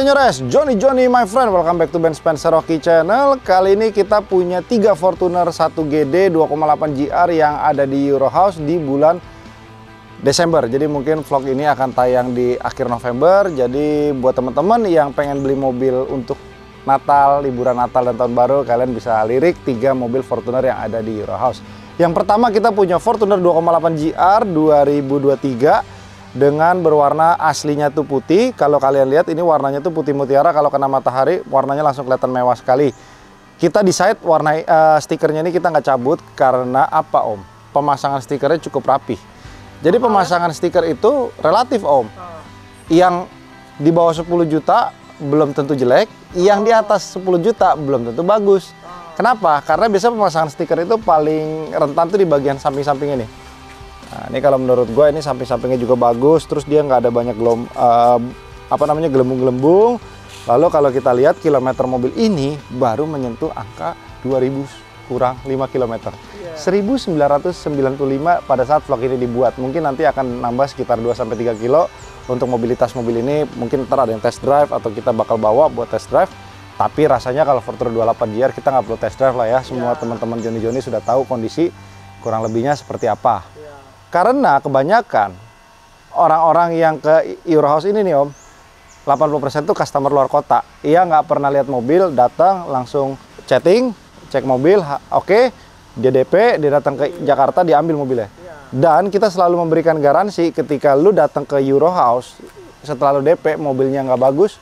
Senyores, Johnny my friend, welcome back to Ben Spencer Rocky Channel. Kali ini kita punya 3 Fortuner 1 GD 2,8 GR yang ada di Euro House di bulan Desember. Jadi mungkin vlog ini akan tayang di akhir November. Jadi buat teman-teman yang pengen beli mobil untuk Natal, liburan Natal dan Tahun Baru, kalian bisa lirik 3 mobil Fortuner yang ada di Euro House. Yang pertama kita punya Fortuner 2,8 GR 2023 dengan berwarna aslinya tuh putih. Kalau kalian lihat ini warnanya tuh putih mutiara, kalau kena matahari warnanya langsung kelihatan mewah sekali. Kita decide warna stikernya ini kita nggak cabut karena apa Om? Pemasangan stikernya cukup rapi. Jadi pemasangan stiker itu relatif Om. Yang di bawah 10 juta belum tentu jelek, yang di atas 10 juta belum tentu bagus. Kenapa? Karena biasanya pemasangan stiker itu paling rentan tuh di bagian samping-samping ini. Nah, ini kalau menurut gue ini samping-sampingnya juga bagus, terus dia nggak ada banyak gelembung-gelembung. Lalu kalau kita lihat kilometer mobil ini baru menyentuh angka 2000 kurang 5 km. 1995 pada saat vlog ini dibuat. Mungkin nanti akan nambah sekitar 2-3 kilo untuk mobilitas mobil ini. Mungkin ntar ada yang test drive atau kita bakal bawa buat test drive. Tapi rasanya kalau Fortuner 28 GR kita nggak perlu test drive lah ya. Semua teman-teman Johnny sudah tahu kondisi kurang lebihnya seperti apa. Karena kebanyakan orang-orang yang ke Euro House ini nih Om, 80% tuh customer luar kota. Ia nggak pernah lihat mobil, datang langsung chatting, cek mobil, oke, dia DP, dia datang ke Jakarta, diambil mobilnya. Dan kita selalu memberikan garansi ketika lu datang ke Euro House, setelah lu DP, mobilnya nggak bagus,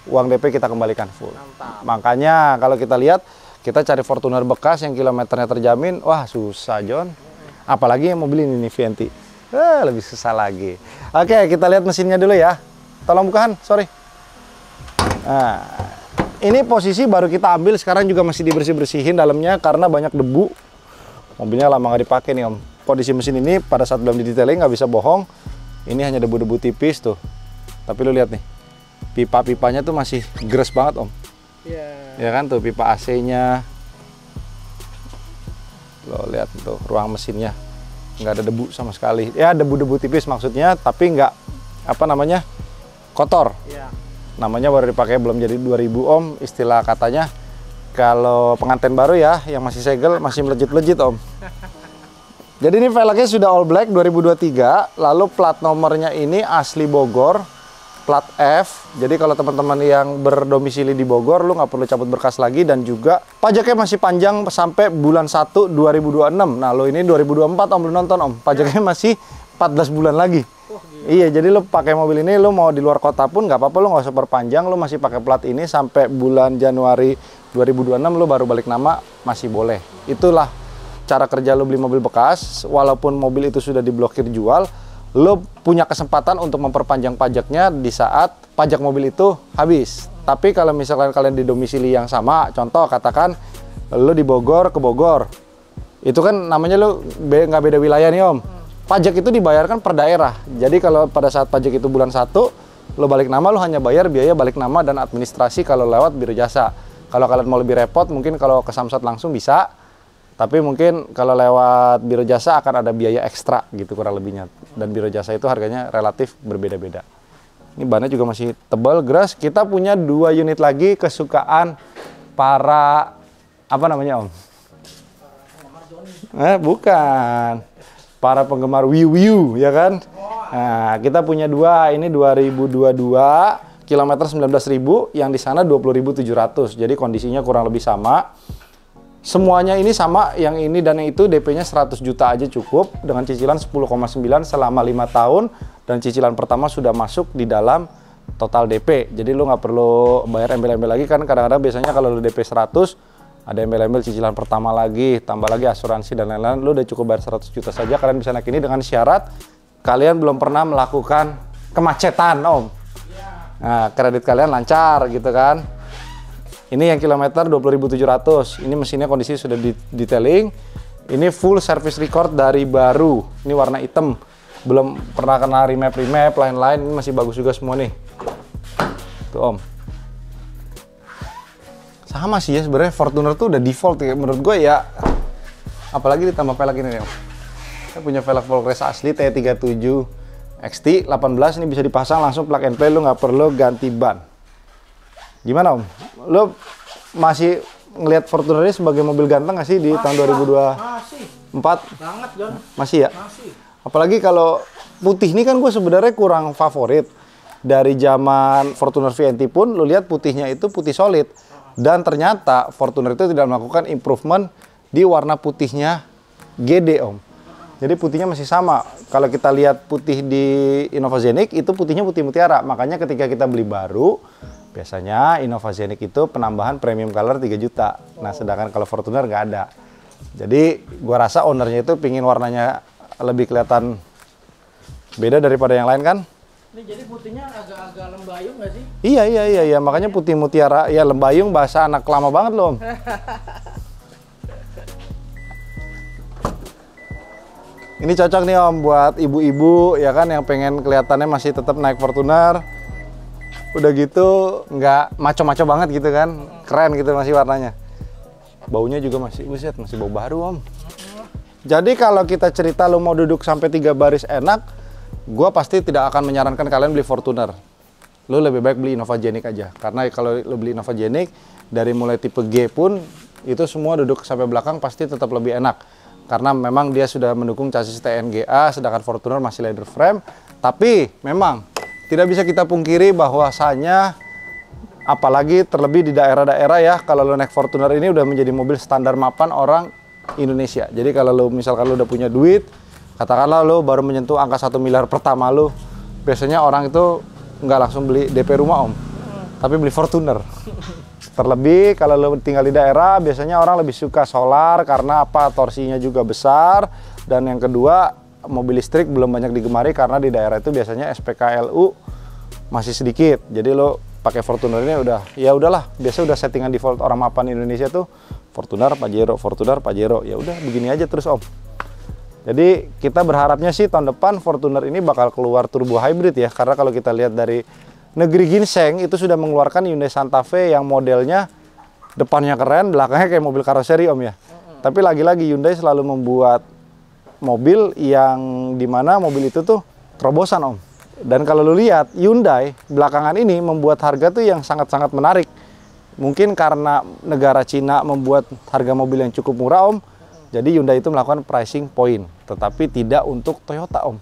uang DP kita kembalikan full. Mantap. Makanya kalau kita lihat, kita cari Fortuner bekas yang kilometernya terjamin, wah susah John. Apalagi yang mobil ini nih VNT, lebih susah lagi. Oke, kita lihat mesinnya dulu ya. Tolong bukaan, sorry. Nah, ini posisi baru kita ambil, sekarang juga masih dibersih-bersihin dalamnya karena banyak debu. Mobilnya lama nggak dipakai nih Om. Kondisi mesin ini pada saat belum didetailing nggak bisa bohong. Ini hanya debu-debu tipis tuh. Tapi lu lihat nih, pipa-pipanya tuh masih gres banget Om. Ya kan tuh pipa AC-nya. Lo lihat tuh ruang mesinnya nggak ada debu sama sekali, ya debu-debu tipis maksudnya, tapi nggak kotor. Namanya baru dipakai belum jadi 2000 Om, istilah katanya kalau pengantin baru ya yang masih segel masih melejit-lejit Om. Jadi ini velgnya sudah all black 2023, lalu plat nomornya ini asli Bogor, plat F. Jadi kalau teman-teman yang berdomisili di Bogor, lu nggak perlu cabut berkas lagi, dan juga pajaknya masih panjang sampai bulan 1 2026. Nah, lo ini 2024 Om, belum nonton Om. Pajaknya masih 14 bulan lagi. Iya, jadi lu pakai mobil ini, lu mau di luar kota pun nggak apa-apa, lu nggak usah perpanjang, lu masih pakai plat ini sampai bulan Januari 2026, lu baru balik nama masih boleh. Itulah cara kerja lu beli mobil bekas, walaupun mobil itu sudah diblokir jual, lo punya kesempatan untuk memperpanjang pajaknya di saat pajak mobil itu habis. Tapi kalau misalkan kalian di domisili yang sama, contoh katakan lo di Bogor ke Bogor, itu kan namanya lo nggak beda wilayah nih Om. Pajak itu dibayarkan per daerah. Jadi kalau pada saat pajak itu bulan 1, lo balik nama, lo hanya bayar biaya balik nama dan administrasi kalau lewat biro jasa. Kalau kalian mau lebih repot, mungkin kalau ke Samsat langsung bisa. Tapi mungkin kalau lewat biro jasa akan ada biaya ekstra gitu kurang lebihnya. Dan biro jasa itu harganya relatif berbeda-beda. Ini bannya juga masih tebal, gras. Kita punya 2 unit lagi kesukaan para, apa namanya Om? Bukan. Para penggemar Wiu ya kan? Nah, kita punya 2, ini 2022, kilometer 19.000, yang di sana 20.700. Jadi kondisinya kurang lebih sama. Semuanya ini sama, yang ini dan yang itu DP-nya 100 juta aja cukup dengan cicilan 10,9 selama 5 tahun, dan cicilan pertama sudah masuk di dalam total DP. Jadi lu nggak perlu bayar embel-embel lagi kan, kadang-kadang biasanya kalau lu DP 100 ada embel-embel cicilan pertama lagi, tambah lagi asuransi dan lain-lain. Lu udah cukup bayar 100 juta saja, kalian bisa naik ini dengan syarat kalian belum pernah melakukan kemacetan Om. Nah, kredit kalian lancar gitu kan. Ini yang kilometer 20.700. Ini mesinnya kondisi sudah detailing. Ini full service record dari baru. Ini warna hitam. Belum pernah kena remap lain-lain. Ini masih bagus juga semua nih. Tuh Om. Sama sih ya sebenarnya, Fortuner tuh udah default ya menurut gue ya. Apalagi ditambah velg ini nih Om. Saya punya velg full race asli T37 XT 18, ini bisa dipasang langsung plug and play, lu nggak perlu ganti ban. Gimana Om? Lo masih ngelihat Fortuner ini sebagai mobil ganteng nggak sih di tahun 2024? Banget, John. Masih ya? Masih. Apalagi kalau putih ini kan gue sebenarnya kurang favorit. Dari zaman Fortuner VNT pun lo lihat putihnya itu putih solid. Dan ternyata Fortuner itu tidak melakukan improvement di warna putihnya GD Om. Jadi putihnya masih sama. Kalau kita lihat putih di Innova Zenik itu putihnya putih mutiara. Makanya ketika kita beli baru, biasanya Innova Zenik itu penambahan premium color 3 juta. Nah, sedangkan kalau Fortuner nggak ada. Jadi, gua rasa ownernya itu pingin warnanya lebih kelihatan beda daripada yang lain kan? Ini jadi putihnya agak-agak lembayung nggak sih? Iya. Makanya putih mutiara, ya lembayung bahasa anak lama banget loh Om. Ini cocok nih Om buat ibu-ibu ya kan yang pengen kelihatannya masih tetap naik Fortuner. Udah gitu nggak maco-maco banget gitu kan, keren gitu masih warnanya. Baunya juga masih, buset, masih bau baru Om. Jadi kalau kita cerita lo mau duduk sampai 3 baris enak, gua pasti tidak akan menyarankan kalian beli Fortuner. Lo lebih baik beli Innova Zenik aja, karena kalau lo beli Innova Zenik dari mulai tipe G pun itu semua duduk sampai belakang pasti tetap lebih enak. Karena memang dia sudah mendukung chassis TNGA, sedangkan Fortuner masih leather frame. Tapi memang tidak bisa kita pungkiri bahwasanya apalagi terlebih di daerah-daerah ya, kalau lo naik Fortuner ini udah menjadi mobil standar mapan orang Indonesia. Jadi kalau lo misalkan lo udah punya duit, katakanlah lo baru menyentuh angka 1 miliar pertama lo, biasanya orang itu nggak langsung beli DP rumah Om, tapi beli Fortuner. Terlebih kalau lo tinggal di daerah, biasanya orang lebih suka solar karena apa? Torsinya juga besar, dan yang kedua mobil listrik belum banyak digemari karena di daerah itu biasanya SPKLU masih sedikit. Jadi lo pakai Fortuner ini udah, ya udahlah, biasa udah settingan default orang mapan Indonesia tuh Fortuner Pajero, Fortuner Pajero. Ya udah begini aja terus Om. Jadi kita berharapnya sih tahun depan Fortuner ini bakal keluar turbo hybrid ya, karena kalau kita lihat dari negeri ginseng itu sudah mengeluarkan Hyundai Santa Fe yang modelnya depannya keren, belakangnya kayak mobil karoseri Om ya. Tapi lagi-lagi Hyundai selalu membuat mobil yang dimana mobil itu tuh terobosan Om. Dan kalau lu lihat Hyundai belakangan ini membuat harga tuh yang sangat-sangat menarik. Mungkin karena negara Cina membuat harga mobil yang cukup murah Om. Jadi Hyundai itu melakukan pricing point, tetapi tidak untuk Toyota Om.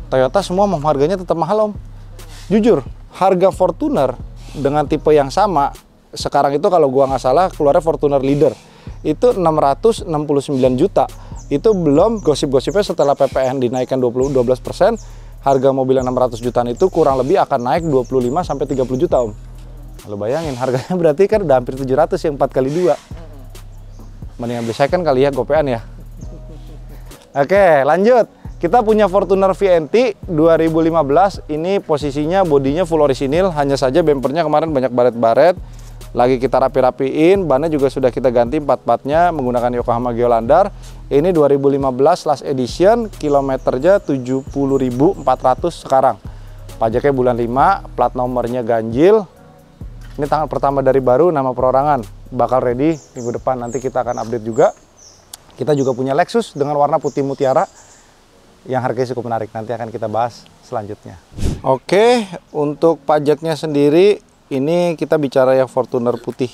Toyota semua harganya tetap mahal Om. Jujur, harga Fortuner dengan tipe yang sama sekarang itu kalau gua nggak salah keluarnya Fortuner Leader itu 669 juta. Itu belum gosip-gosipnya setelah PPN dinaikkan 12%, harga mobil yang 600 jutaan itu kurang lebih akan naik 25 sampai 30 juta Om. Kalau bayangin harganya berarti kan udah hampir 700 yang 4 kali 2. Mendingan beli second kali ya, gopean ya. Oke, lanjut. Kita punya Fortuner VNT 2015. Ini posisinya bodinya full orisinil, hanya saja bempernya kemarin banyak baret-baret. Lagi kita rapi-rapiin, bannya juga sudah kita ganti empat-empatnya menggunakan Yokohama Geolandar. Ini 2015 last edition, kilometernya 70.400 sekarang. Pajaknya bulan 5, plat nomornya ganjil. Ini tangan pertama dari baru, nama perorangan. Bakal ready minggu depan, nanti kita akan update juga. Kita juga punya Lexus dengan warna putih mutiara yang harganya cukup menarik, nanti akan kita bahas selanjutnya. Oke, untuk pajaknya sendiri ini kita bicara yang Fortuner putih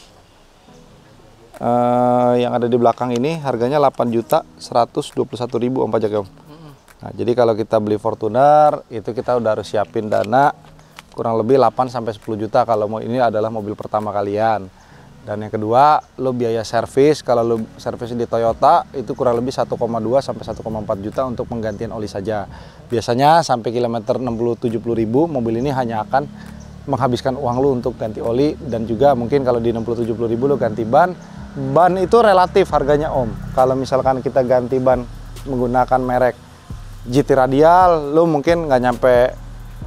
yang ada di belakang ini harganya 8.121.000 Om pajaknya Om. Nah, jadi kalau kita beli Fortuner itu kita udah harus siapin dana kurang lebih 8 sampai 10 juta kalau mau ini adalah mobil pertama kalian. Dan yang kedua, lo biaya servis kalau lo servis di Toyota itu kurang lebih 1,2 sampai 1,4 juta untuk penggantian oli saja. Biasanya sampai kilometer 60-70 ribu mobil ini hanya akan menghabiskan uang lu untuk ganti oli, dan juga mungkin kalau di 60-70 ribu lu ganti ban. Ban itu relatif harganya Om. Kalau misalkan kita ganti ban menggunakan merek GT Radial, lu mungkin nggak nyampe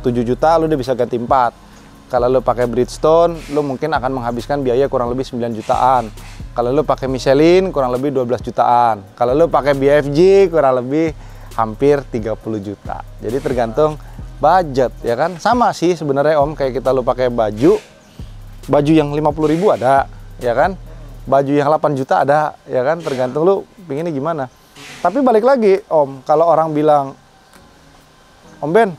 7 juta, lu udah bisa ganti 4. Kalau lu pakai Bridgestone, lu mungkin akan menghabiskan biaya kurang lebih 9 jutaan. Kalau lu pakai Michelin, kurang lebih 12 jutaan. Kalau lu pakai BFG, kurang lebih hampir 30 juta. Jadi tergantung budget ya kan. Sama sih sebenarnya Om, kayak kita lu pakai baju yang 50.000 ada ya kan, baju yang 8 juta ada ya kan, tergantung lu pinginnya gimana. Tapi balik lagi Om, kalau orang bilang Om Ben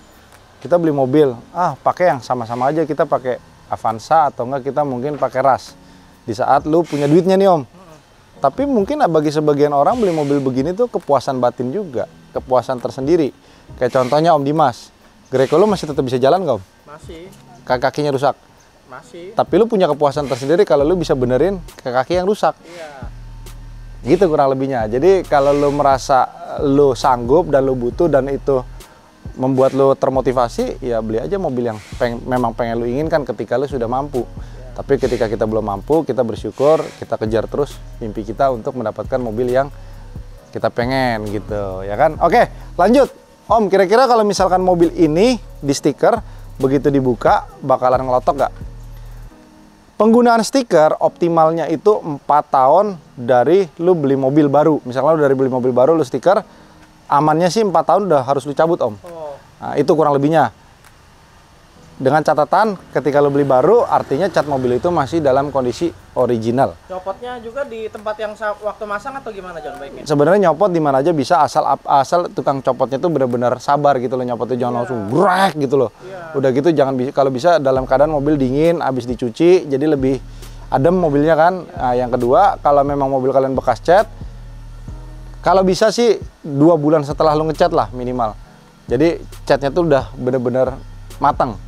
kita beli mobil pakai yang sama-sama aja, kita pakai Avanza atau enggak kita mungkin pakai Rush. Di saat lu punya duitnya nih Om. Tapi mungkin bagi sebagian orang beli mobil begini tuh kepuasan batin juga, kepuasan tersendiri. Kayak contohnya Om Dimas, Greco lu masih tetap bisa jalan nggak Om? Masih. Kakinya rusak. Masih. Tapi lu punya kepuasan tersendiri kalau lu bisa benerin kaki yang rusak. Iya. Gitu kurang lebihnya. Jadi kalau lu merasa lu sanggup dan lu butuh dan itu membuat lu termotivasi, ya beli aja mobil yang memang pengen lu inginkan ketika lu sudah mampu. Ya. Tapi ketika kita belum mampu, kita bersyukur, kita kejar terus mimpi kita untuk mendapatkan mobil yang kita pengen gitu, ya kan? Oke, lanjut. Om, kira-kira kalau misalkan mobil ini di stiker, begitu dibuka, bakalan ngelotok nggak? Penggunaan stiker optimalnya itu 4 tahun dari lu beli mobil baru. Misalnya lu dari beli mobil baru, lu stiker, amannya sih 4 tahun udah harus lu cabut Om. Nah, itu kurang lebihnya. Dengan catatan ketika lu beli baru, artinya cat mobil itu masih dalam kondisi original. Copotnya juga di tempat yang waktu masang atau gimana John baiknya? Sebenarnya nyopot di mana aja bisa, asal tukang copotnya tuh benar-benar sabar gitu loh, nyopotnya jangan langsung grek gitu loh. Udah gitu jangan, kalau bisa dalam keadaan mobil dingin, habis dicuci, jadi lebih adem mobilnya kan. Nah, yang kedua, kalau memang mobil kalian bekas cat, kalau bisa sih 2 bulan setelah lu ngecat lah minimal. Jadi catnya tuh udah bener-bener matang.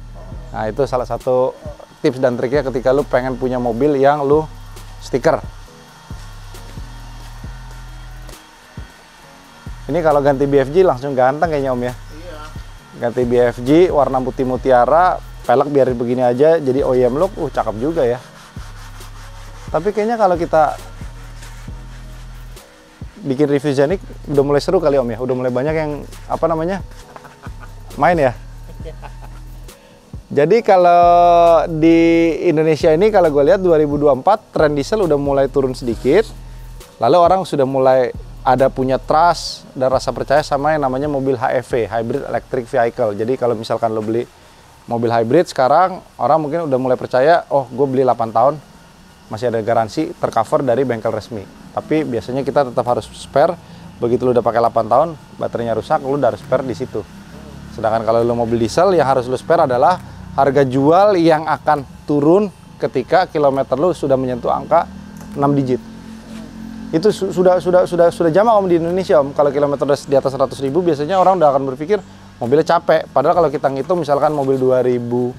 Nah, itu salah satu tips dan triknya ketika lu pengen punya mobil yang lu stiker. Ini kalau ganti BFG langsung ganteng kayaknya Om ya. Iya. Ganti BFG warna putih mutiara, pelek biarin begini aja jadi OEM look, cakep juga ya. Tapi kayaknya kalau kita bikin review Zenik udah mulai seru kali Om ya. Udah mulai banyak yang apa namanya? Main ya. Jadi kalau di Indonesia ini kalau gue lihat 2024 tren diesel udah mulai turun sedikit. Lalu orang sudah mulai ada punya trust dan rasa percaya sama yang namanya mobil HEV, Hybrid Electric Vehicle. Jadi kalau misalkan lo beli mobil hybrid sekarang, orang mungkin udah mulai percaya, oh gue beli 8 tahun, masih ada garansi tercover dari bengkel resmi. Tapi biasanya kita tetap harus spare, begitu lo udah pakai 8 tahun, baterainya rusak, lo udah harus spare di situ. Sedangkan kalau lo mobil diesel, yang harus lo spare adalah harga jual yang akan turun ketika kilometer lu sudah menyentuh angka 6 digit. Itu sudah jamak Om di Indonesia Om. Kalau kilometer di atas 100.000 biasanya orang udah akan berpikir mobilnya capek. Padahal kalau kita ngitung misalkan mobil 2015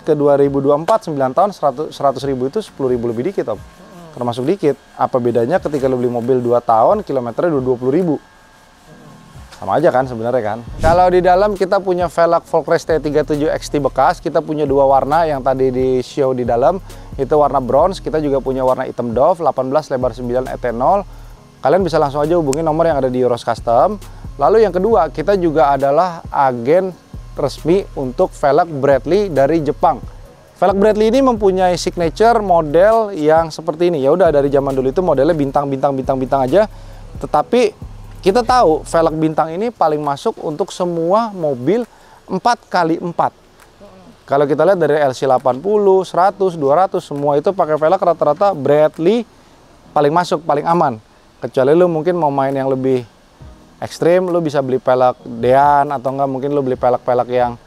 ke 2024 9 tahun 100.000 itu 10.000 lebih dikit Om. Termasuk dikit. Apa bedanya ketika lu beli mobil 2 tahun kilometernya udah 20.000? Sama aja kan sebenarnya kan. Kalau di dalam kita punya velg Volkswagen T37 XT bekas, kita punya 2 warna yang tadi di show di dalam, itu warna bronze, kita juga punya warna hitam Dove 18 lebar 9 etanol. Kalian bisa langsung aja hubungi nomor yang ada di Euros Custom. Lalu yang kedua, kita juga adalah agen resmi untuk velg Bradley dari Jepang. Velg Bradley ini mempunyai signature model yang seperti ini. Ya udah dari zaman dulu itu modelnya bintang aja, tetapi kita tahu velg bintang ini paling masuk untuk semua mobil 4x4. Kalau kita lihat dari LC80, 100, 200, semua itu pakai velg rata-rata Bradley paling masuk, paling aman. Kecuali lu mungkin mau main yang lebih ekstrim, lu bisa beli velg Dean atau enggak mungkin lu beli velg-velg yang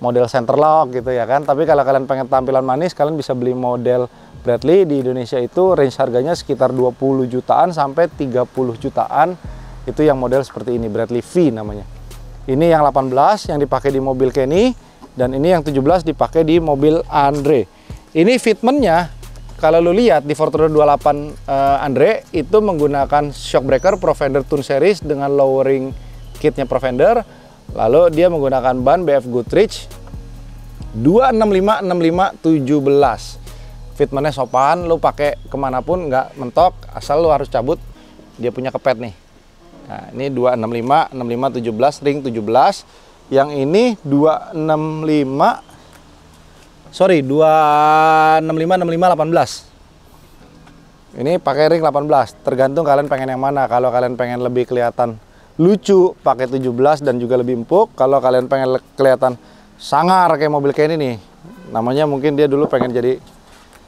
model center lock gitu ya kan. Tapi kalau kalian pengen tampilan manis, kalian bisa beli model Bradley di Indonesia itu range harganya sekitar 20 jutaan sampai 30 jutaan. Itu yang model seperti ini, Bradley V namanya. Ini yang 18 yang dipakai di mobil Kenny, dan ini yang 17 dipakai di mobil Andre. Ini fitmentnya, kalau lu lihat di Fortuner 28 Andre, itu menggunakan shock breaker Profender Tune Series dengan lowering kitnya Profender. Lalu dia menggunakan ban BF Goodrich 265-65-17. Fitmentnya sopan, lu pakai kemanapun nggak mentok, asal lu harus cabut, dia punya kepet nih. Nah, ini 265, 65, 17, ring 17. Yang ini 265, 65, 18. Ini pakai ring 18. Tergantung kalian pengen yang mana. Kalau kalian pengen lebih kelihatan lucu, pakai 17 dan juga lebih empuk. Kalau kalian pengen kelihatan sangar kayak mobil kayak ini nih. Namanya mungkin dia dulu pengen jadi,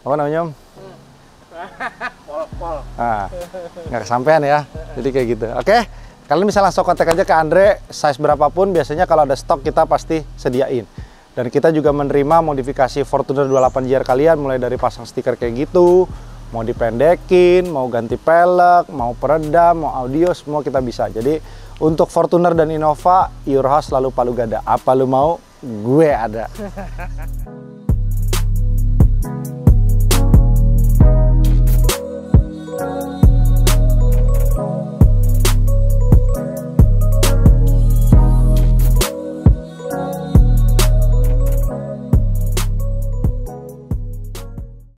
apa namanya Om? Pol. Nah, nggak kesampean ya, jadi kayak gitu. Oke, kalian bisa langsung kontak aja ke Andre, size berapapun biasanya kalau ada stok kita pasti sediain. Dan kita juga menerima modifikasi Fortuner 28 JR kalian, mulai dari pasang stiker kayak gitu, mau dipendekin, mau ganti pelek, mau peredam, mau audio, semua kita bisa. Jadi untuk Fortuner dan Innova, your house selalu Palu Gada. Apa lu mau? Gue ada.